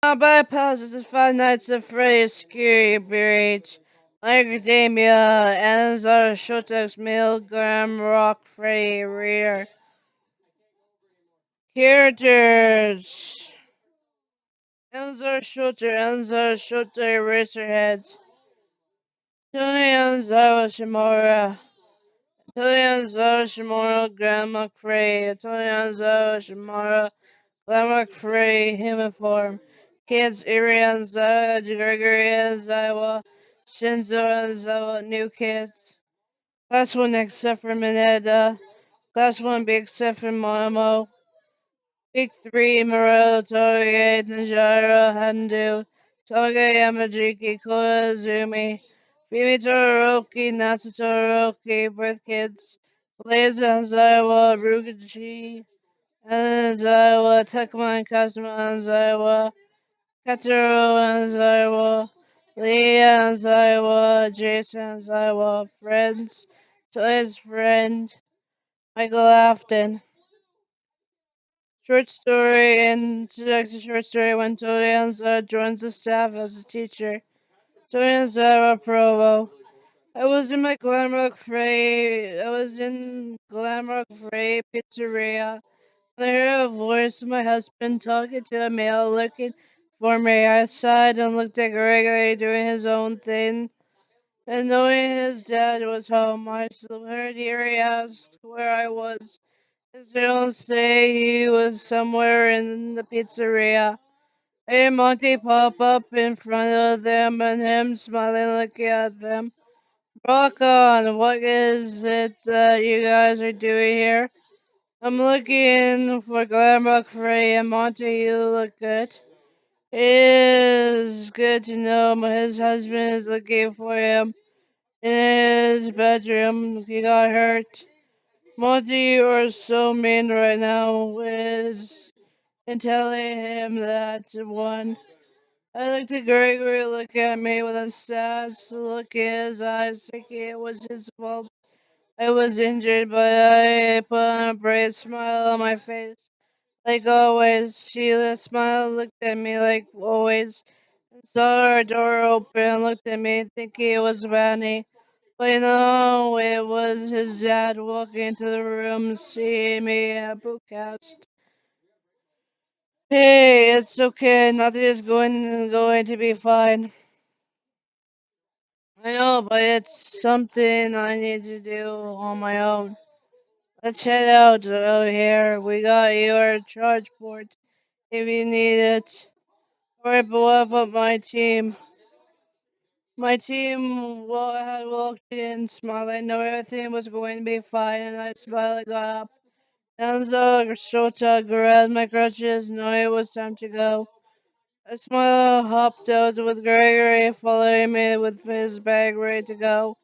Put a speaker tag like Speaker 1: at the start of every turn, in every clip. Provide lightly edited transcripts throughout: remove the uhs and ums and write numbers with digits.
Speaker 1: Bypasses 5 nights of Freddy Security Breach. Academia, Aizawa Shouta's Milgram Rock Freddy Rear. Characters Aizawa Shouta Eraserhead. Tony Aizawa Shimura, Grandma Frey. Tony Aizawa Shimura, Grandma Frey, Hemiform. Kids Iri Aizawa, Gregory Aizawa, Shinzo Aizawa, New Kids. Class 1 except for Mineta. Class 1B except for Momo. Big 3 Morel, Toge, Ninjara, Handu, Toge, Yamajiki, Koizumi, Fimi Todoroki, Natsu Todoroki, Birth Kids, Blaze Anzawa, Rugachi, Anzawa, Tekmon, Kazuma Anzawa, Kataro Anzawa, Lee Anzawa, Jason Anzawa, Friends, Toy's Friend, Michael Afton. Short story introduction short story when Torianza joins the staff as a teacher. Torianza Provo. I was in Glamrock Frey Pizzeria. I heard a voice of my husband talking to a male looking for me. I sighed and looked at Gregory doing his own thing. And knowing his dad was home, I heard Erie ask where I was. They'll say he was somewhere in the pizzeria. Hey, Monty pop up in front of them and him smiling looking at them. Rock on, what is it that you guys are doing here? I'm looking for Glamrock Frey and Monty, you look good. It is good to know his husband is looking for him in his bedroom. He got hurt. Monty, you are so mean right now, Wiz. And telling him that one. I looked at Gregory look at me with a sad look in his eyes, thinking it was his fault. I was injured, but I put on a brave smile on my face. Like always, Sheila smiled, looked at me like always, and saw her door open and looked at me, thinking it was Vanny. But no, it was his dad walking into the room, seeing me at Bootcast. Hey, it's okay. Nothing is going to be fine. I know, but it's something I need to do on my own. Let's head out over here. We got your charge port if you need it. Alright, but what about my team? My team had walked in smiling. I know everything was going to be fine, and I smiled and got up. Aizawa Shouta grabbed my crutches, knowing it was time to go. I smiled, hopped out with Gregory following me with his bag ready to go.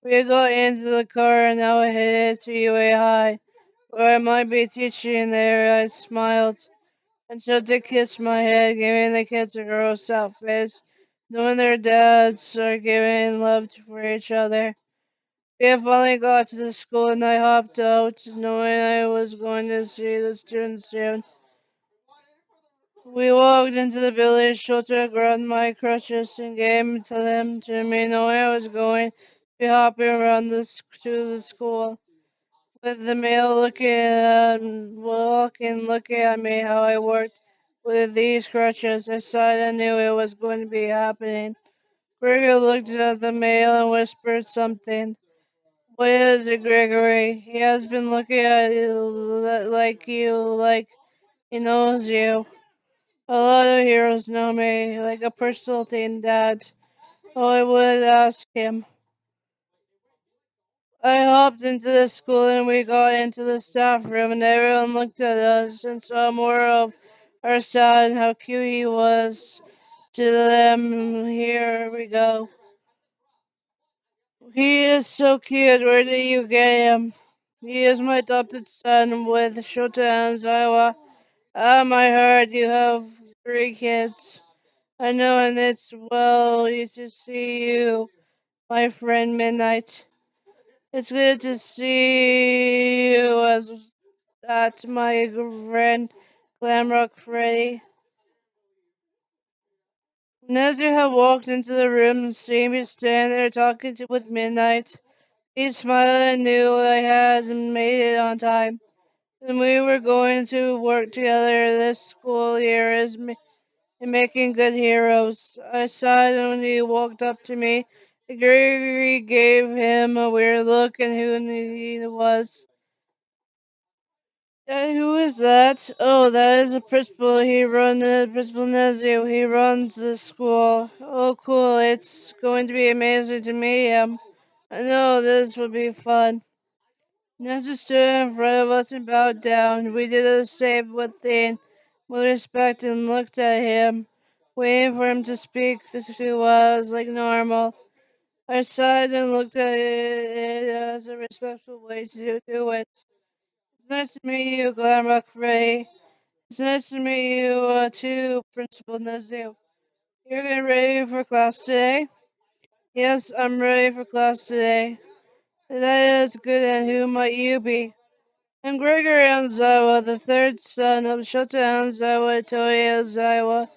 Speaker 1: We got into the car and now I headed to UA High, where I might be teaching there. I smiled and Shouta kissed my head, giving the kids a gross out face, knowing their dads are giving love for each other. We finally got to the school and I hopped out, knowing I was going to see the students soon. We walked into the village. Shouta grabbed my crutches and gave them to me, knowing I was going to be hopping around to the school. With the male looking at me how I worked with these crutches, I sighed and knew it was going to be happening. Gregor looked at the male and whispered something. What is it, Gregory? He has been looking at like he knows you. A lot of heroes know me, like a personal thing, Dad. Oh, I would ask him. I hopped into the school and we got into the staff room and everyone looked at us and saw more of our son and how cute he was to them. Here we go. He is so cute. Where did you get him? He is my adopted son with Shouta and Aizawa. Ah, my heart, you have 3 kids. I know, and it's well to see you, my friend Midnight. It's good to see you as at my friend Glamrock Freddy. Nazir had walked into the room and seen me stand there talking with Midnight. He smiled and knew I had made it on time, and we were going to work together this school year in making good heroes. I sighed when he walked up to me. Gregory gave him a weird look and who he was. Who is that? Oh, that is the principal. Principal Nezio. He runs the school. Oh, cool. It's going to be amazing to meet him. I know this will be fun. Nezio stood in front of us and bowed down. We did the same with respect and looked at him, waiting for him to speak to us like normal. I sighed and looked at it as a respectful way to do it. It's nice to meet you, Glamrock Freddy. It's nice to meet you, too, Principal Nazio. You're getting ready for class today? Yes, I'm ready for class today. That is good, and who might you be? I'm Gregory Aizawa, the third son of Shouta Aizawa Toei Aizawa.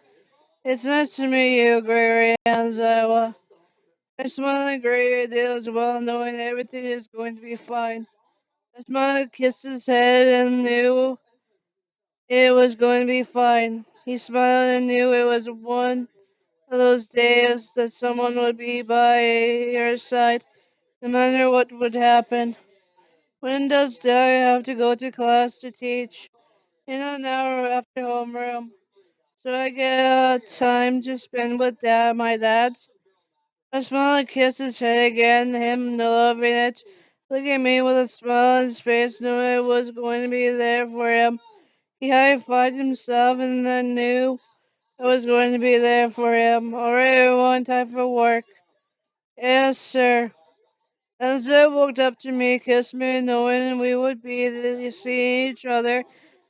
Speaker 1: It's nice to meet you, Gregory Aizawa. I smiled and Gregory did as well, knowing everything is going to be fine. I smiled, kissed his head, and knew it was going to be fine. He smiled and knew it was one of those days that someone would be by your side, no matter what would happen. When does Dad have to go to class to teach? In an hour after homeroom. So I get time to spend with my dad. I smile and kiss his head again, him loving it, looking at me with a smile on his face, knowing I was going to be there for him. He high-fived himself and then knew I was going to be there for him. Alright, everyone, time for work. Yes, sir. And Zeb walked up to me, kissed me, knowing we would be seeing each other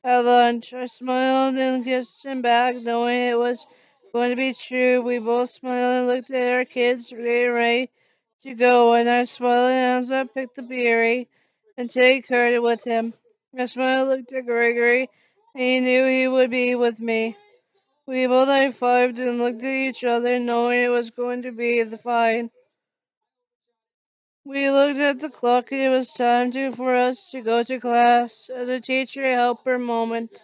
Speaker 1: at lunch. I smiled and kissed him back, knowing it was going to be true. We both smiled and looked at our kids, getting ready to go, and I smiled and Zeb picked the berry and take her with him. I smiled and looked at Gregory, and he knew he would be with me. We both high-fived and looked at each other, knowing it was going to be fine. We looked at the clock and it was time for us to go to class. As a teacher, I helped for a moment.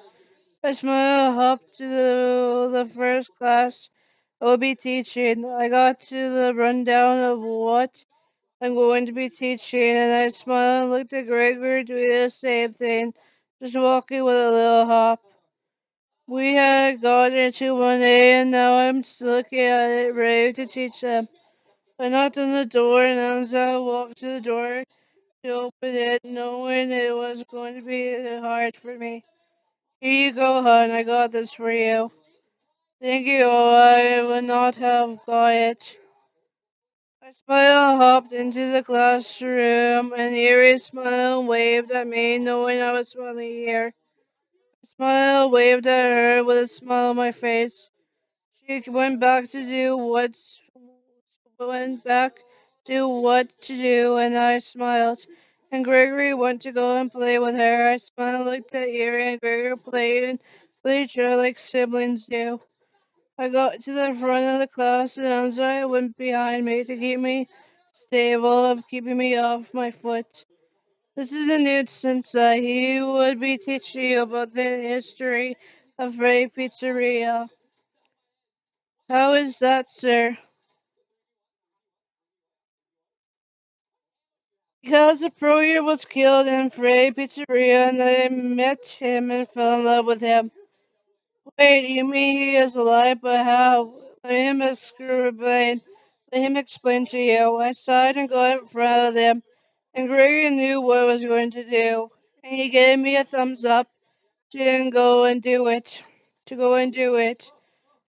Speaker 1: I smiled, hopped to the first class I will be teaching. I got to the rundown of what I'm going to be teaching, and I smiled and looked at Gregor doing the same thing, just walking with a little hop. We had got into 1A, and now I'm still looking at it, ready to teach them. I knocked on the door, and as I walked to the door, to open it, knowing it was going to be hard for me. Here you go, hon. I got this for you. Thank you. I would not have got it. I smiled and hopped into the classroom, and Eerie smiled and waved at me, knowing I was finally here. I smiled, waved at her with a smile on my face. She went back to what to do, and I smiled. And Gregory went to go and play with her. I smiled, looked at Erie, and Gregory played with each other like siblings do. I got to the front of the class, and Anzai went behind me to keep me stable, of keeping me off my foot. This is a new sensei. He would be teaching you about the history of Ray Pizzeria. How is that, sir? Because a pro was killed in Freddy Pizzeria and I met him and fell in love with him. Wait, you mean he is alive? But how? Let him explain to you. I sighed and got in front of them, and Gregory knew what I was going to do. And he gave me a thumbs up to go and do it. To go and do it.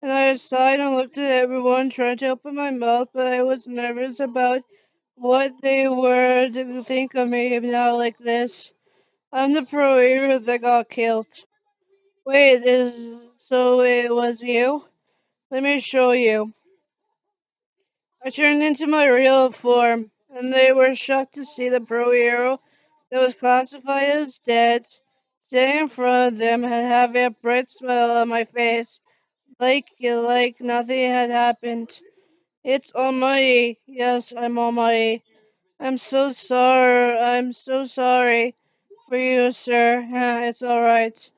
Speaker 1: And I sighed and looked at everyone, trying to open my mouth, but I was nervous about what they were to think of me now like this. I'm the pro hero that got killed. Wait, so it was you? Let me show you. I turned into my real form, and they were shocked to see the pro hero that was classified as dead standing in front of them and having a bright smile on my face. like nothing had happened. It's Almighty. Yes, I'm Almighty. I'm so sorry for you, sir. It's alright.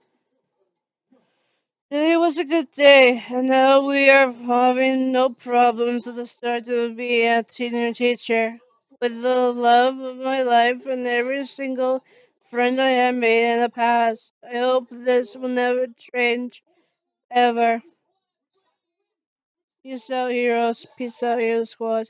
Speaker 1: Today was a good day, and now we are having no problems at the start of being a senior teacher. With the love of my life and every single friend I have made in the past, I hope this will never change, ever. Peace out, heroes. Peace out, hero squad.